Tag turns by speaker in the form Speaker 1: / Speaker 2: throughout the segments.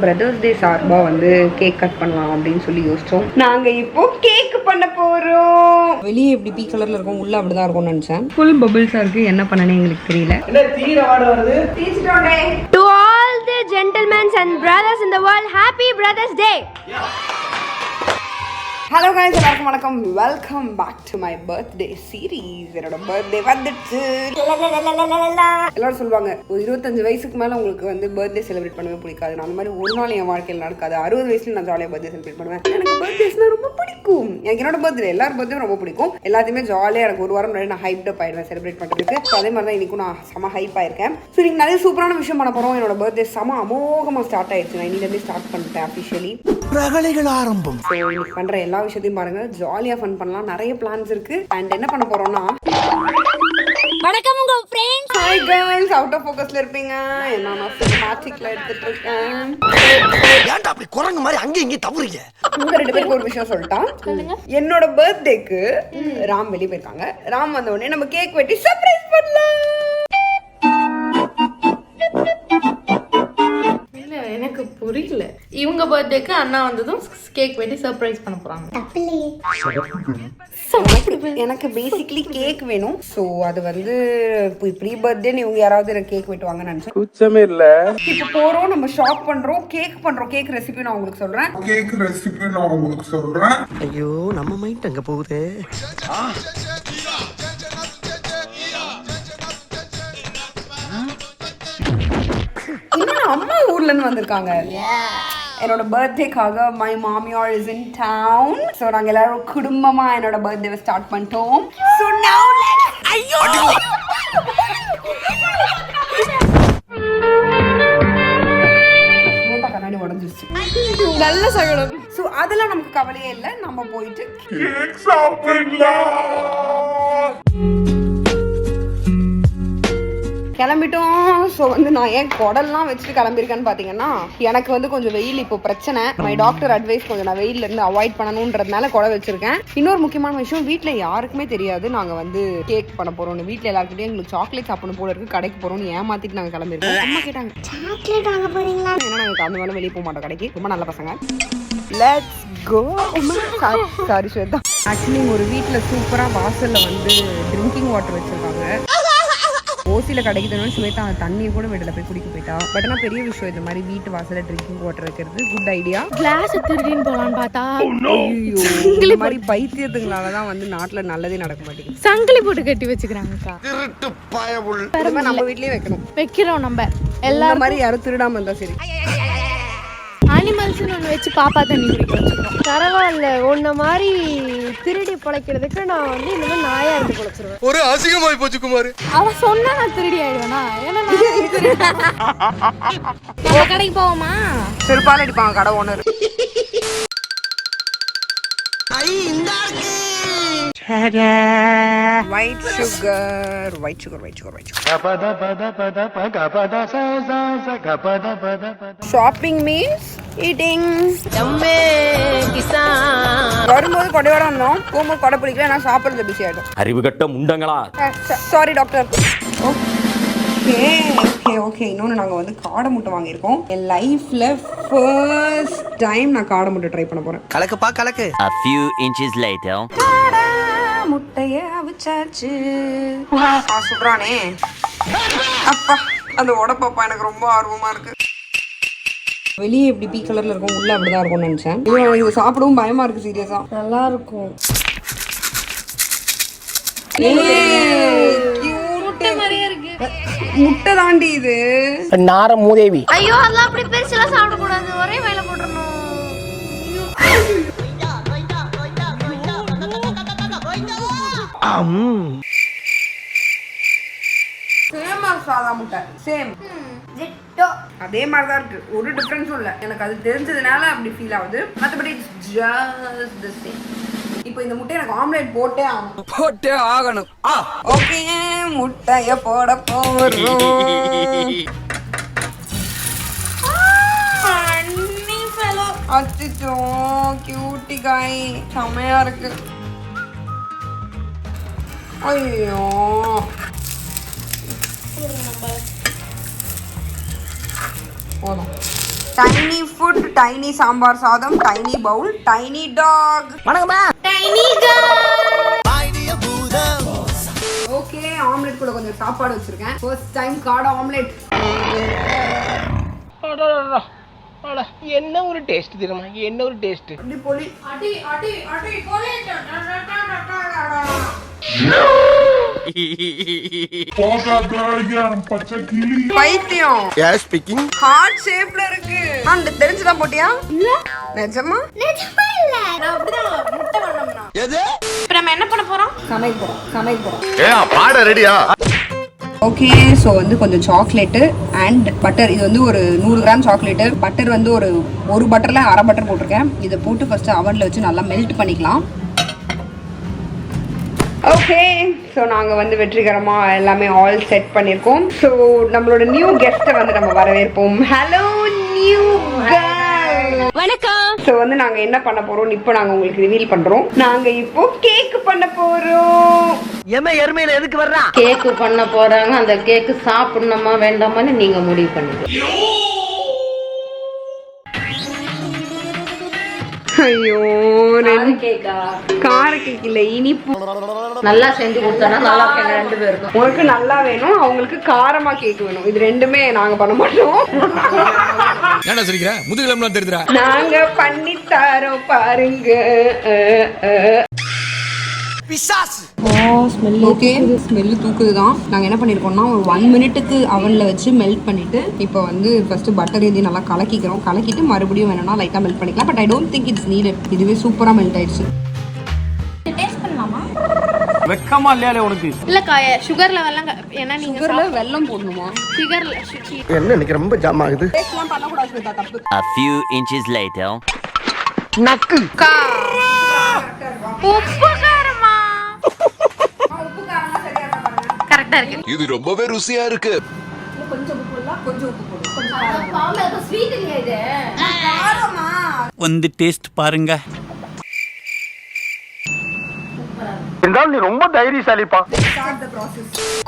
Speaker 1: Brothers டே சார்பா வந்து cake cut பண்ணலாம் அப்படின்னு சொல்லி யோசிச்சோம். நாங்க இப்போ கேக் பண்ண போறோம். வெளியே இப்படி பீ கலர்ல இருக்கும், உள்ள அப்படிதான் இருக்கும்னு நினைச்சேன். ஃபுல் பபிள்ஸா இருக்கு, என்ன பண்ணனே எங்களுக்கு தெரியல.
Speaker 2: To all the gentlemen and brothers in the world, happy Brothers Day.
Speaker 1: Hello guys, எல்லாருக்கும் வணக்கம். Welcome back to my birthday series. என்னோட பர்த்டே வந்துடுச்சு. எல்லாரும் சொல்லுவாங்க, ஒரு 25 வயசுக்கு மேல உங்களுக்கு வந்து பர்த்டே செலிப்ரேட் பண்ணவே பிடிக்காது. நான் அந்த மாதிரி ஒரு நாள் என் வாழ்க்கையில் நடக்காது. 60 வயசுல நான் ஜாலியாக பர்த்டே செலிப்ரேட் பண்ணுவேன். எனக்கு பர்த்டேஸ்னா ரொம்ப பிடிக்கும். எனக்கு என்னோட பர்த்டே எல்லாரும் பர்த்டே ரொம்ப பிடிக்கும். எல்லாத்தையுமே ஜாலியாக எனக்கு ஒரு வாரம் முன்னாடி நான் ஹைப் அப் ஆயிடுவேன் செலிப்ரேட் பண்ணுறதுக்கு. ஸோ அதே மாதிரி தான் இன்னைக்கும் நான் செம ஹைப் ஆயிருக்கேன். ஸோ இன்னைக்கு நிறைய சூப்பரான விஷயம் பண்ண போகிறோம். என்னோட பர்த்டே செம அமோகமாக ஸ்டார்ட் ஆயிடுச்சு. நான் இன்னிலேருந்து ஸ்டார்ட் பண்ணிட்டேன் அஃபிஷியலி. ஆரம்பம். ஸோ இன்னைக்கு பண்ணுற எல்லா விஷயத்தையும் பாருங்க, ஜாலியா ஃபன் பண்ணலாம். நிறைய பிளான்ஸ் இருக்கு. அண்ட் என்ன பண்ண போறோம்னா,
Speaker 2: வணக்கம் உங்க friends.
Speaker 1: Hi guys, out of ஃபோக்கஸ்ல இருப்பீங்க. நான் சினிமாட்டிக்ல எடுத்துட்டு இருக்கேன்.
Speaker 3: ஏன்டா அப்படி குரங்கு மாதிரி அங்க இங்க தவறீங்க?
Speaker 1: உங்க ரெண்டு பேருக்கு ஒரு விஷயம் சொல்லிட்டான். என்னோட பர்த்டேக்கு ராம் வெளிய போயிருக்காங்க. ராம் வந்த உடனே நம்ம கேக் வெட்டி சர்ப்ரைஸ் பண்ணலாம்.
Speaker 4: எனக்கு புரியல. இவங்க பர்த்டேக்கு அண்ணா வந்ததும் கேக் வெட்டி சர்ப்ரைஸ் பண்ண போறாங்க.
Speaker 1: எனக்கு பேசிக்கலி கேக் வேணும். சோ அது வந்து ப்ரீ பர்த்டே இவங்க யாராவது எனக்கு கேக் வெட்டுவாங்கன்னு நினைச்சேன். குச்சமே இல்ல. இப்போ போறோம், நம்ம ஷாப் பண்றோம், கேக் பண்றோம். கேக் ரெசிபி நான் உங்களுக்கு சொல்றேன்.
Speaker 3: ஐயோ, நம்ம மைண்ட் அங்க போகுது.
Speaker 1: இன்னும் அம்மா ஊர்ல இருந்து வந்திருக்காங்க. என்னோட பர்த்டேக்காக மை மாமியார் இஸ் இன் டவுன். சோ நாங்க எல்லாரும் குடும்பமா என்னோட பர்த்டேவை ஸ்டார்ட் பண்ணிட்டோம். சோ நவ லெட்ஸ் ஐயோ கண்ணாடி உடைஞ்சிருச்சு. நல்ல சகலம். சோ அதெல்லாம் நமக்கு கவலையே இல்லை. நம்ம போயிட்டு கேக் சாப்பிடலாம். கிளம்பிட்டோம். ஸோ வந்து நான் ஏன் குடல்லாம் வச்சுட்டு கிளம்பியிருக்கேன்னு பார்த்தீங்கன்னா, எனக்கு வந்து கொஞ்சம் வெயில் இப்போ பிரச்சனை. மை டாக்டர் அட்வைஸ் கொஞ்சம் நான் வெயில்ல இருந்து அவாய்ட் பண்ணணுன்றதுனால குடை வச்சிருக்கேன். இன்னொரு முக்கியமான விஷயம், வீட்டில் யாருக்குமே தெரியாது நாங்கள் வந்து கேக் பண்ண போறோம்னு. வீட்டில் எல்லாருக்கிட்டையும் எங்களுக்கு சாக்லேட் சாப்பிடணும் போல இருக்கு, கடைக்கு போறோம்னு ஏமாத்திட்டு நாங்கள் கிளம்பிருக்கோம். அம்மா கேட்டாங்க, சாக்லேட் வாங்க போறீங்களா? ஏன்னா நாங்கள் அந்த மாதிரி வெளியே போக மாட்டோம் கடைக்கு. ரொம்ப நல்ல பசங்க. Let's go. Sorry Shweta. Actually ஒரு வீட்டில் சூப்பராக வாசலில் வந்து ட்ரிங்கிங் வாட்டர் வச்சிருக்காங்க. ஓசியில கிடைக்குதுன்னு ஸ்வேதா அந்த தண்ணியை கூட வீட்டில் போய் குடிக்க போயிட்டா. பட் ஆனால் பெரிய விஷயம், இந்த மாதிரி வீட்டு வாசல ட்ரிங்கிங் வாட்டர் வைக்கிறது குட் ஐடியா.
Speaker 2: கிளாஸ் திருடின்னு போலான்னு பார்த்தா
Speaker 1: இந்த மாதிரி பைத்தியத்துங்களாலதான் வந்து நாட்டுல நல்லதே நடக்க மாட்டேங்குது.
Speaker 2: சங்கிலி போட்டு கட்டி வச்சுக்கிறாங்கக்கா.
Speaker 3: திருட்டு பயவுள்.
Speaker 1: நம்ம வீட்லயே
Speaker 2: வைக்கிறோம். நம்ம
Speaker 1: எல்லாரும் மாதிரி யாரும் திருடாம இருந்தா சரி.
Speaker 2: அனிமல்ஸ்னு ஒன்று வச்சு பாப்பா தண்ணி குடிக்க வச்சுக்கிறோம். பரவாயில்ல, உன்ன மாதிரி திருடி பிழைக்கிறதுக்கு நான் வந்து இந்த மாதிரி நாயா இருந்து பிழைச்சிருவேன்.
Speaker 3: ஒரு அசிங்கமாய் போச்சு குமார்.
Speaker 2: அவன் சொன்னா நான் திருடி ஆயிடுவேனா? ஏன்னா நம்ம கடைக்கு போவோமா?
Speaker 1: செருப்பால் அடிப்பாங்க கடை owner. White sugar. Shopping means eating. வரும்போது கொடையோட வந்தோம், போகும்போது கொடை பிடிக்கல. நான் சாப்பிடுறது பிஸி ஆயிடும்.
Speaker 5: அறிவு கட்ட முண்டங்களா.
Speaker 1: Sorry doctor. ஓகே. இன்னொன்று நாங்கள் வந்து காடை முட்டை வாங்கியிருக்கோம். என் லைஃப்ல ஃபர்ஸ்ட் டைம் நான் காடை முட்டை ட்ரை பண்ண போறேன்.
Speaker 3: கலக்குப்பா கலக்கு.
Speaker 5: A few inches later.
Speaker 1: முட்டைய அவிச்சாச்சு. சுடுறானே அப்பா. அந்த உடப்பாப்பா எனக்கு ரொம்ப ஆர்வமா இருக்கு. வெளியே இப்படி பீ கலர்ல இருக்கும், உள்ள அப்படிதான் இருக்கும்னு நினைச்சேன். இது சாப்பிடவும் பயமா இருக்கு. சீரியஸா நல்லா இருக்கும். முட்டை தாண்டி இது.
Speaker 3: நார மூதேவி.
Speaker 2: ஐயோ, அதெல்லாம் அப்படி பெருசெல்லாம் சாப்பிட கூடாது, ஒரே வேலை போட்டுறணும்.
Speaker 1: சாதா முட்டை சேம் அதே மாதிரி தான் இருக்கு. ஒரு டிஃபரன்ஸும் இல்லை. எனக்கு அது தெரிஞ்சதுனால அப்படி ஃபீல் ஆகுது. மற்றபடி இட்ஸ் ஜஸ்ட் தி சேம். இப்போ இந்த முட்டை எனக்கு ஆம்லெட் போட்டே ஆகணும். ஓகே, முட்டைய போட போறோம். அச்சோ, கியூட்டி காய் செமையா இருக்கு. ஐயோ, போதும். டைனி ஃபுட், டைனி சாம்பார் சாதம், டைனி பவுல், டைனி டாக்.
Speaker 3: வணக்கம்மா.
Speaker 1: ஓகே, ஆம்லெட் கூட கொஞ்சம் சாப்பாடு வச்சிருக்கேன். ஃபர்ஸ்ட் டைம் காடை ஆம்லெட்.
Speaker 3: என்ன ஒரு டேஸ்ட் தெரியுமா? என்ன ஒரு டேஸ்ட்.
Speaker 1: அப்படி போலி. அடி அடி அடி போலி. பைத்தியம்.
Speaker 3: யார் ஸ்பீக்கிங்?
Speaker 1: ஹார்ட் ஷேப்ல இருக்கு. அந்த தெரிஞ்சுதான் போட்டியா? இல்ல. நிஜமா? நிஜமா இல்ல. நான் அப்படிதான் முட்டை பண்ணோம்னா.
Speaker 3: எது?
Speaker 4: இப்போ நம்ம என்ன பண்ண போறோம்?
Speaker 1: சமைக்க போறோம்.
Speaker 3: பாட ரெடியா?
Speaker 1: ஓகே, ஸோ வந்து கொஞ்சம் சாக்லேட்டு அண்ட் பட்டர். இது வந்து ஒரு 100 கிராம் சாக்லேட்டு. பட்டர் வந்து ஒரு பட்டரில் அரை பட்டர் போட்டிருக்கேன். இதை போட்டு ஃபஸ்ட்டு அவனில் வச்சு நல்லா மெல்ட் பண்ணிக்கலாம். ஓகே, ஸோ நாங்கள் வந்து வெற்றிகரமாக எல்லாமே ஆல் செட் பண்ணியிருக்கோம். ஸோ நம்மளோட நியூ கெஸ்ட்டை வந்து நம்ம வரவேற்போம். ஹலோ நியூ வணக்கம். ஸோ வந்து நாங்கள் என்ன பண்ண போகிறோம் இப்போ நாங்கள் உங்களுக்கு ரிவீல் பண்ணுறோம். நாங்கள் இப்போ கேக் பண்ண போகிறோம்.
Speaker 3: எருமையில எதுக்கு வர்றா?
Speaker 6: கேக்கு பண்ண போறாங்க. அந்த கேக்கு சாப்பிடணுமா வேண்டாமான்னு நீங்க முடிவு பண்ணுங்க.
Speaker 1: ஐயோ,
Speaker 6: கேக்கா
Speaker 1: கார கேக் இல்ல, இனிப்பு.
Speaker 6: நல்லா செஞ்சு கொடுத்தோம்னா நல்லா இருக்கும் ரெண்டு பேருக்கும்.
Speaker 1: உனக்கு நல்லா வேணும், அவங்களுக்கு காரமா கேக் வேணும். இது ரெண்டுமே நாங்க பண்ண மாட்டோம்.
Speaker 7: என்ன சொல்லிக்கிற? முதுகிலம்லாம் தெரியுதுடா.
Speaker 1: நாங்க பண்ணி தரோம் பாருங்க. ஓகே, ஸ்மெல்லு தூக்குதுதான். நாங்கள் என்ன பண்ணியிருக்கோம்னா ஒரு 1 மினிட்டுக்கு அவனில் வச்சு மெல்ட் பண்ணிட்டு இப்போ வந்து ஃபர்ஸ்ட் பட்டர் ஏற்றி நல்லா கலக்கிக்கிறோம். கலக்கிட்டு மறுபடியும் வேணும்னா லைட்டாக மெல்ட் பண்ணிக்கலாம். But I don't think it's needed. இதுவே சூப்பராக மெல்ட் ஆயிடுச்சு.
Speaker 3: வெக்கமா இல்லையா உனக்கு?
Speaker 4: இல்லக்கா, சுகர் லெவல்லாம் ஏன்னா நீங்க
Speaker 1: சுகர்ல வெல்லம் போடணுமா?
Speaker 4: சுகர்
Speaker 3: என்ன இன்னைக்கு ரொம்ப ஜாம் ஆகுது.
Speaker 1: டேஸ்ட்லாம் பண்ணக்கூடாது, தப்பு.
Speaker 5: A few inches later.
Speaker 3: நக்கு.
Speaker 4: உப்பு காரமா? கரெக்டா இருக்கு.
Speaker 7: இது ரொம்பவே ருசியா இருக்கு.
Speaker 1: கொஞ்சம் உப்பு போடலாம், கொஞ்சம் உப்பு போடு.
Speaker 4: ஸ்வீட் இல்லையா இது?
Speaker 1: காரமா?
Speaker 8: வந்து டேஸ்ட் பாருங்க.
Speaker 3: என்றால் நீ ரொம்ப தைரியசாலிப்பா.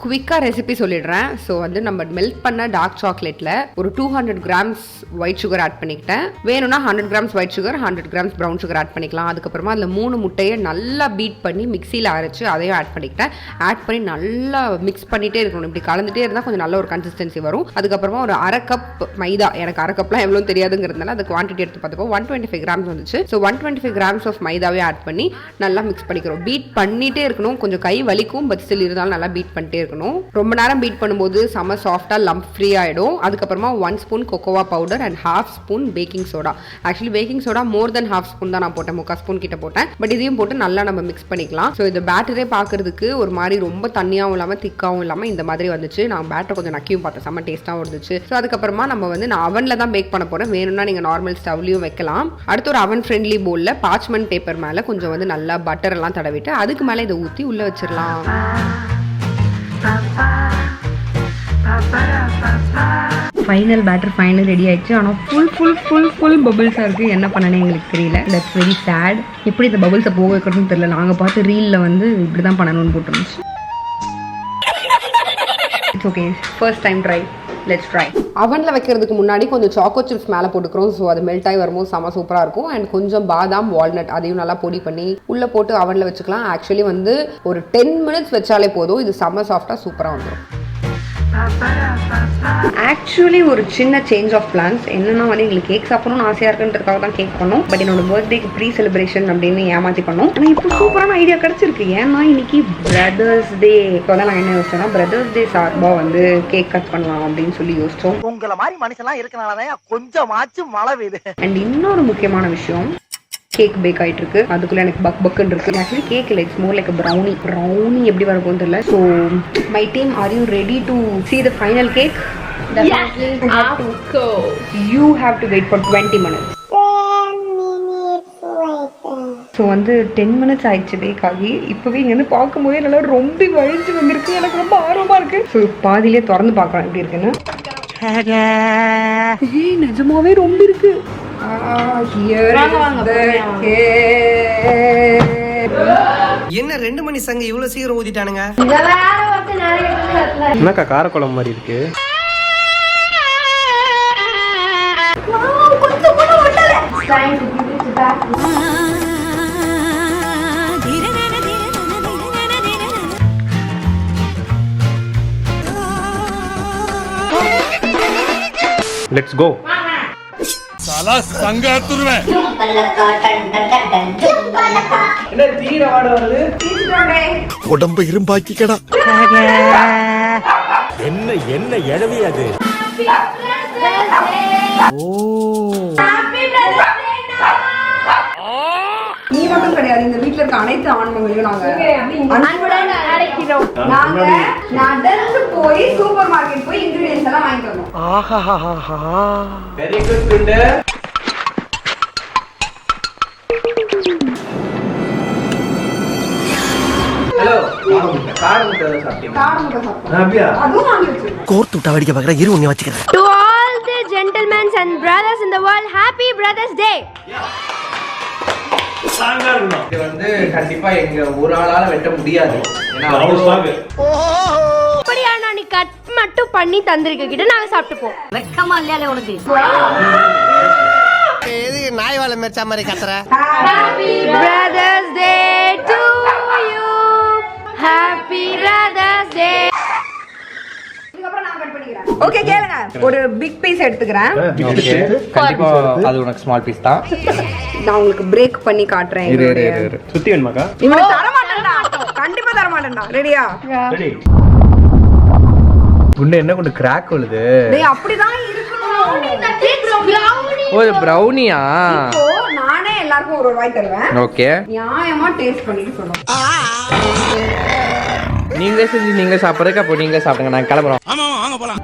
Speaker 1: குவிக்காக ரெசிபி சொல்லிடுறேன். ஸோ வந்து நம்ம மெல்ட் பண்ண டார்க் சாக்லேட்டில் ஒரு 200 கிராம்ஸ் ஒயிட் சுகர் ஆட் பண்ணிக்கிட்டேன். வேணும்னா 100 grams white sugar, 100 grams brown sugar add பண்ணிக்கலாம். அதுக்கப்புறமா அதில் 3 முட்டையை நல்லா பீட் பண்ணி மிக்சியில் அரைச்சி அதையும் ஆட் பண்ணிக்கிட்டேன். ஆட் பண்ணி நல்லா மிக்ஸ் பண்ணிகிட்டே இருக்கணும். இப்படி கலந்துகிட்டே இருந்தால் கொஞ்சம் நல்ல ஒரு கன்சிஸ்டன்சி வரும். அதுக்கப்புறமா ஒரு 1/2 கப் மைதா. எனக்கு 1/2 கப்லாம் எவ்வளோ தெரியாதுங்கிறதுனால அது குவான்டிட்டி எடுத்து பார்த்தப்போ 125 கிராம்ஸ் வந்துச்சு. ஸோ 125 கிராம்ஸ் ஆஃப் மைதாவே ஆட் பண்ணி நல்லா மிக்ஸ் பண்ணிக்கிறோம். பீட் பண்ணிகிட்டே இருக்கணும். கொஞ்சம் கை வலிக்கும், பட் ஸ்டில் இருந்தாலும் நல்லா பீட் பண்ணிட்டே இருக்கணும். ரொம்ப நேரம் பீட் பண்ணும்போது செம சாஃப்டாக லம்ப் ஃப்ரீ ஆகிடும். அதுக்கப்புறமா 1 spoon cocoa powder and 1/2 spoon baking soda. Actually baking soda more then 1/2 spoon தான் நான் போட்டேன். 3/4 ஸ்பூன் கிட்ட போட்டேன். பட் இதையும் போட்டு நல்லா நம்ம மிக்ஸ் பண்ணிக்கலாம். ஸோ இந்த பேட்டரே பார்க்கறதுக்கு ஒரு மாதிரி ரொம்ப தண்ணியாகவும் இல்லாமல் திக்காகவும் இல்லாமல் இந்த மாதிரி வந்துச்சு. நான் பேட்டர் கொஞ்சம் நக்கியும் பார்த்தேன், செம்ம டேஸ்ட்டாகவும் இருந்துச்சு. ஸோ அதுக்கப்புறமா நம்ம வந்து நான் அவனில் தான் பேக் பண்ண போகிறேன். வேணும்னா நீங்கள் நார்மல் ஸ்டவ்லையும் வைக்கலாம். அடுத்து ஒரு அவன் ஃப்ரெண்ட்லி பவுலில் பார்ச்மெண்ட் பேப்பர் மேலே கொஞ்சம் வந்து நல்லா பட்டர் எல்லாம் தடவிட்டு அதுக்கு மேலே இதை ஊற்றி உள்ளே வச்சிடலாம். ஃபைனல் பேட்டர் ஃபைனல் ரெடி ஆயிடுச்சு. ஆனால் ஃபுல் பபிள்ஸாக இருக்குது. என்ன பண்ணனே எங்களுக்கு தெரியல. That's very sad. எப்படி இந்த பபிள்ஸை போக வைக்கிறதுன்னு தெரியல. நாங்கள் பார்த்து ரீலில் வந்து இப்படி தான் பண்ணணும்னு போட்டுருந்துச்சு. It's okay, first time try. Let's try. அவனில் வைக்கிறதுக்கு முன்னாடி கொஞ்சம் சாக்கோ சிப்ஸ் மேலே போட்டுக்கிறோம். ஸோ அது மெல்ட் ஆகி வரும்போது செம்ம சூப்பராக இருக்கும். அண்ட் கொஞ்சம் பாதாம், வால்நட் அதையும் நல்லா பொடி பண்ணி உள்ளே போட்டு அவனில் வச்சுக்கலாம். ஆக்சுவலி வந்து ஒரு 10 மினிட்ஸ் வச்சாலே போதும். இது செம்ம சாஃப்டாக சூப்பராக வந்துடும். ஆக்சுவலி ஒரு சின்ன சேஞ்ச் ஆஃப் பிளான்ஸ் என்னன்னா வந்து எங்களுக்கு கேக் சாப்பிடணும்னு ஆசையாக இருக்குன்றதுக்காக தான் கேக் பண்ணோம். பட் என்னோட பர்த்டேக்கு ப்ரீ செலிப்ரேஷன் அப்படின்னு ஏமாற்றி பண்ணோம். ஆனால் இப்போ சூப்பரான ஐடியா கிடச்சிருக்கு. ஏன்னா இன்னைக்கு பிரதர்ஸ் டே. இப்போ தான் நாங்கள் என்ன யோசிச்சோம்னா பிரதர்ஸ் டே சார்பாக வந்து கேக் கட் பண்ணலாம் அப்படின்னு சொல்லி யோசிச்சோம்.
Speaker 3: உங்களை மாதிரி மனுஷன்லாம் இருக்கனாலதான் கொஞ்சமாச்சும் மழை பெய்யுது.
Speaker 1: அண்ட் இன்னொரு முக்கியமான விஷயம், கேக் பேக் ஆகிட்டு இருக்கு. அதுக்குள்ள எனக்கு பக்குன்னு இருக்கு. ஆக்சுவலி கேக் இல்லை, it's more like brownie. Brownie எப்படி வரும்னு தெரியல. So my team, are you ready to see the final cake? You have to wait for 20 minutes. So வந்து 10 மினிட்ஸ் ஆயிடுச்சு பேக் ஆகி. இப்போவே இங்கேருந்து பார்க்கும்போதே நல்லா ரொம்ப வழிஞ்சு வந்திருக்கு. எனக்கு ரொம்ப ஆர்வமாக இருக்கு. ஸோ பாதியிலே திறந்து பார்க்கலாம் எப்படி இருக்குன்னு. நிஜமாவே ரொம்ப இருக்கு.
Speaker 3: என்ன 2 மணி சங்க இவ்வளவு சீக்கிரம் ஊதிட்டானுங்க? என்னக்கா காரக்குழம்பு மாதிரி இருக்கு.
Speaker 2: Trying to give it back.
Speaker 9: Let's go.
Speaker 7: சாலா சங்காத்துருவேன்.
Speaker 3: என்ன தீர வாட வருது?
Speaker 7: உடம்ப இரும்பாக்கிக்கடா.
Speaker 9: என்ன எழவி அது?
Speaker 1: நீ மட்டும் கிடையாது, இந்த வீட்ல இருக்க அனைத்து ஆண்மங்களையும்
Speaker 2: அன்புடன் அழைக்கிறோம்.
Speaker 1: நாங்க நடந்து போய் சூப்பர் மார்க்கெட் போய் இன்கிரிடியன்ஸ் எல்லாம் வாங்கிட்டு வந்தோம்.
Speaker 3: வெரி குட் குண்டு. ஹலோ காடு முட்டை சாப்பிட்டீங்க?
Speaker 1: காடை முட்டை சாப்பிட்டோம்.
Speaker 3: அப்படியா?
Speaker 1: அதுவும் வாங்கி வச்சிருக்கோம்.
Speaker 9: கோர்த்து விட்டா வடிக்க பாக்குற இரு உன்னை வச்சுக்கிறேன்.
Speaker 2: To all the gentlemen and brothers in the world, happy Brothers Day.
Speaker 3: இது வந்து கண்டிப்பா எங்க ஒரு ஆளால வெட்ட முடியாது. ஏன்னா அவ்வளவு
Speaker 2: அப்படியா, நான் நீ கட் மட்டும் பண்ணி தந்திருக்க கிட்ட நாங்க சாப்பிட்டுப்போம்.
Speaker 6: வெக்கமா இல்லையா உனக்கு?
Speaker 3: எது நாய் வாழை மெச்சா மாதிரி கத்துற?
Speaker 2: Happy Brothers Day to you. Happy Brothers Day.
Speaker 1: Okay கேளுங்க, ஒரு பிக் பீஸ் எடுத்துக்கிறேன்.
Speaker 3: கண்டிப்பா அது உனக்கு ஸ்மால் பீஸ் தான்.
Speaker 1: நான் உங்களுக்கு பிரேக் பண்ணி காட்டுறேன்.
Speaker 9: சுத்தி வேணுமாக்கா?
Speaker 1: இவனுக்கு தர மாட்டேன்டா, கண்டிப்பா தர மாட்டேன்டா. ரெடியா?
Speaker 9: ரெடி. குண்டு என்ன குண்டு கிராக் விழுது?
Speaker 1: டேய் அப்படிதான் இருக்கணும்.
Speaker 3: ஓ பிரவுனியா?
Speaker 1: இப்போ நானே எல்லாருக்கும் ஒரு வாய் தருவேன்.
Speaker 3: ஓகே.
Speaker 1: நியாயமா டேஸ்ட் பண்ணிட்டு சொல்லுங்க.
Speaker 3: நீங்களே செஞ்சு நீங்க சாப்பிடுறதுக்கு அப்போ நீங்க சாப்பிடுங்க, நான் கிளம்புறோம்.
Speaker 7: ஆமா வாங்க போலாம்.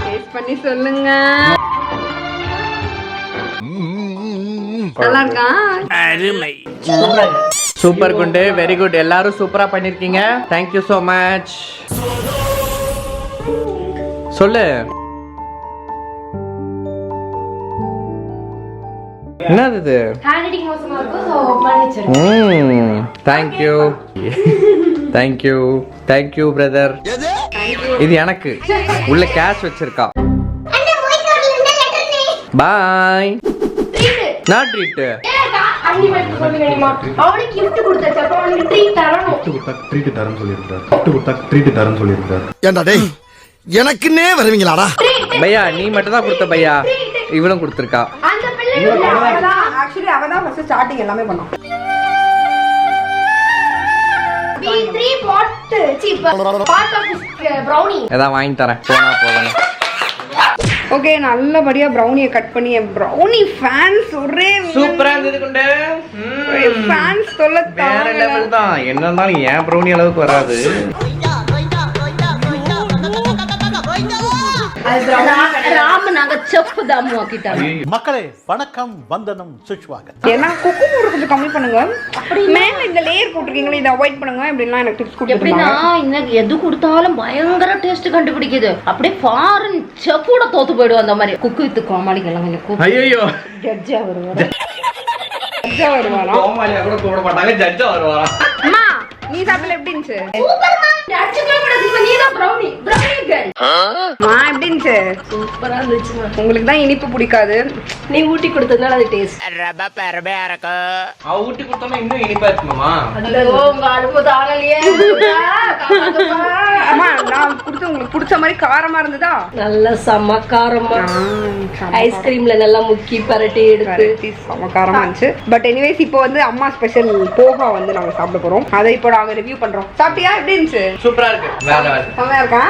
Speaker 1: டேஸ்ட் பண்ணி சொல்லுங்க. நல்லா இருக்கா?
Speaker 8: அருமை.
Speaker 3: சூப்பர் குண்டு, வெரி குட். எல்லாரும் சூப்பரா பண்ணிருக்கீங்க. Thank you so much. சொல்லு. என்னது இது?
Speaker 2: Handwriting மோசமா இருக்கு, சோ மன்னிச்சிடுங்க.
Speaker 3: Thank you. Thank you. Thank you brother. இது எனக்கு உள்ள கேஷ் வச்சிருக்கா. Bye. நான் ட்ரீட்.
Speaker 2: அண்ணி வந்து சொல்லி வேணுமா? அவனுக்கு gift கொடுத்தாச்சு, அப்ப அவனுக்கு ட்ரீட் தரணும்.
Speaker 9: ட்ரீட் தரேன்னு சொல்லியிருக்காரு.
Speaker 7: ஏண்டா டேய், எனக்குன்னே வருவீங்களாடா?
Speaker 3: பையா நீ மட்டும் தான் கொடுத்த பையா, இவளும் கொடுத்துருக்கா.
Speaker 2: அந்த பிள்ளை
Speaker 1: ஆக்சுவலி அவதான் ஃபர்ஸ்ட் ஸ்டார்டிங் எல்லாமே பண்ணான்.
Speaker 2: B3 part of this brownie.
Speaker 3: ஏதாவது வாங்கி தரேன், போனா போகணும்.
Speaker 1: ஓகே, நல்லபடியா ப்ரௌனியை கட் பண்ணி என் ப்ரௌனி ஃபேன்ஸ் ஒரே
Speaker 3: சூப்பரா இருந்தது குண்டு.
Speaker 1: ஃபேன்ஸ் சொல்ல
Speaker 3: வேற லெவல் தான். என்ன இருந்தாலும் ஏன் ப்ரௌனி அளவுக்கு வராது.
Speaker 6: ராம நாங்க செப்பு தாமு ஆக்கிட்டாங்க.
Speaker 10: மக்களே வணக்கம், வந்தனம், சுஷ்வாகத்.
Speaker 1: ஏன்னா குக்கு மூடு கொஞ்சம் கம்மி பண்ணுங்க. மேல இந்த லேயர் போட்டுருக்கீங்களா, இதை அவாய்ட் பண்ணுங்க. இப்படிலாம் எனக்கு டிப்ஸ்
Speaker 6: எப்படின்னா
Speaker 1: கொடுத்துருக்காங்க.
Speaker 6: இன்னைக்கு எது கொடுத்தாலும் பயங்கர டேஸ்ட் கண்டுபிடிக்குது. அப்படியே ஃபாரின் செஃப்போட தோத்து போயிடும் அந்த மாதிரி. குக்கு வித்து கோமாளிகள்லாம் கொஞ்சம்
Speaker 3: ஐயோ
Speaker 6: ஜட்ஜா வருவாங்க.
Speaker 1: ஜட்ஜா வருவாரா?
Speaker 3: கோமாளியா கூட கூட மாட்டாங்க, ஜட்ஜா வருவாரா?
Speaker 1: அம்மா நீ சாப்பிடல எப்படி இருந்துச்சு?
Speaker 2: சூப்பர்மா, அடிச்சுக்க கூடாது, நீ தான் brownie girl.
Speaker 1: மா எப்படி இருந்துச்சு?
Speaker 6: சூப்பரா இருந்துச்சுமா.
Speaker 1: உங்களுக்கு தான் இனிப்பு பிடிக்காது.
Speaker 6: நீ ஊட்டி கொடுத்ததுனால அது டேஸ்ட்.
Speaker 3: அவ ஊட்டி கொடுத்தோம்னா இன்னும் இனிப்பா இருக்குமாமா?
Speaker 6: ஐயோ உங்க அலுப்பு தாங்கலையே.
Speaker 1: அம்மா நான் கொடுத்து உங்களுக்கு பிடிச்ச மாதிரி காரமா இருந்ததா?
Speaker 6: நல்ல செம்ம காரமா. ஐஸ்கிரீம்ல நல்லா முக்கி பரட்டி எடுத்து
Speaker 1: செம காரமா இருந்துச்சு. பட் எனிவேஸ் இப்போ வந்து அம்மா ஸ்பெஷல் போகா வந்து நாங்க சாப்பிட போறோம். அதை இப்போ நாங்க ரிவ்யூ பண்றோம். சாப்பிட்டியா? எப்படி இருந்துச்சு?
Speaker 3: சூப்பரா இருக்கு. வேற வேற
Speaker 1: செமையா இருக்கா?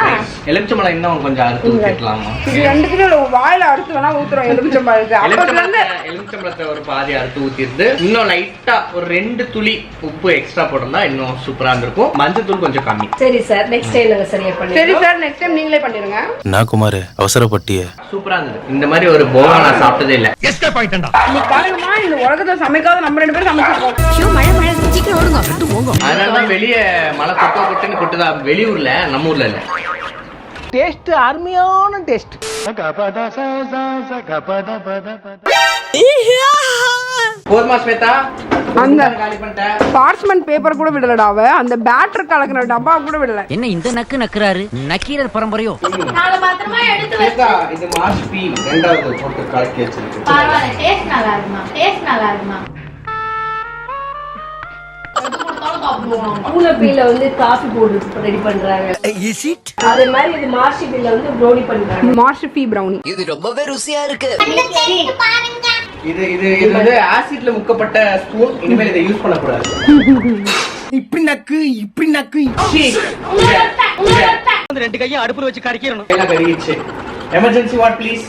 Speaker 3: எலுமிச்சம்பழம் இன்னும் கொஞ்சம் அறுத்து ஊத்திடலாமா?
Speaker 1: இது ரெண்டுக்குமே வாயில அறுத்து வேணா ஊத்துறோம். எலுமிச்சம்பழத்துக்கு அப்பத்துல இருந்து
Speaker 3: எலுமிச்சம்பழத்தை ஒரு பாதி அறுத்து ஊத்திட்டு இன்னும் லைட்டா ஒரு 2 துளி உப்பு எக்ஸ்ட்ரா போட்டிருந்தா இன்னும் சூப்பரா இருந்திருக்கும். மஞ்சள் தூள் கொஞ்சம் கம்மி.
Speaker 6: சரி சார், நெக்ஸ்ட் டைம் நாங்க சரியா பண்ணி.
Speaker 1: சரி சார், நெக்ஸ்ட் டைம் நீங்களே பண்ணிருங்க.
Speaker 10: நான் குமார் அவசரப்பட்டிய.
Speaker 3: சூப்பரா இருந்தது. இந்த மாதிரி ஒரு போகா நான் சாப்பிட்டதே இல்ல.
Speaker 7: எஸ்கேப் ஆயிட்டேன்டா.
Speaker 1: நீ பாருங்கம்மா, இந்த உலகத்துல சமைக்காத நம்ம 2 பேரும் சமைச்சிருக்கோம்.
Speaker 3: அதனாலதான் வெளியே மழை கொட்டுன்னு கொட்டுதா. வெளியூர்ல, நம்ம ஊர்ல இல்ல.
Speaker 10: டேஸ்ட் அருமையான டேஸ்ட்.
Speaker 3: போதுமா ஸ்வேதா?
Speaker 1: அந்த
Speaker 3: காலி பண்ணிட்டேன்.
Speaker 1: பார்ச்மெண்ட் பேப்பர் கூட விடலடா அவ, அந்த பேட்டர் கலக்கிற டப்பா கூட விடல.
Speaker 5: என்ன இந்த நக்கு நக்குறாரு நக்கீரர் பரம்பரையோ?
Speaker 4: நாங்க பத்திரமா எடுத்து
Speaker 3: ஸ்வேதா, இது மார்ச் பி ரெண்டாவது போட்டு கலக்கி வச்சிருக்கு.
Speaker 4: பரவாயில்ல, டேஸ்ட் நல்லா இருக்குமா, டேஸ்ட் நல்லா இருக்குமா.
Speaker 2: பூனப்பீல வந்து காஃபி போட்டு ரெடி பண்றாங்க. அதே மாதிரி இது மார்ஷி பீல வந்து ப்ரௌனி பண்றாங்க.
Speaker 1: Marshy brownie.
Speaker 5: இது ரொம்பவே ருசியா இருக்கு.
Speaker 3: இது வந்து ஆசிட்ல முக்கப்பட்ட ஸ்பூன். இனிமேல் இதை யூஸ் பண்ண கூடாது.
Speaker 7: இப்படி நக்கு இப்படி நக்கு.
Speaker 3: ரெண்டு கையை அடுப்புல வச்சு கடிக்கிறணும். எல்லாம் கறிச்சு. Emergency what please.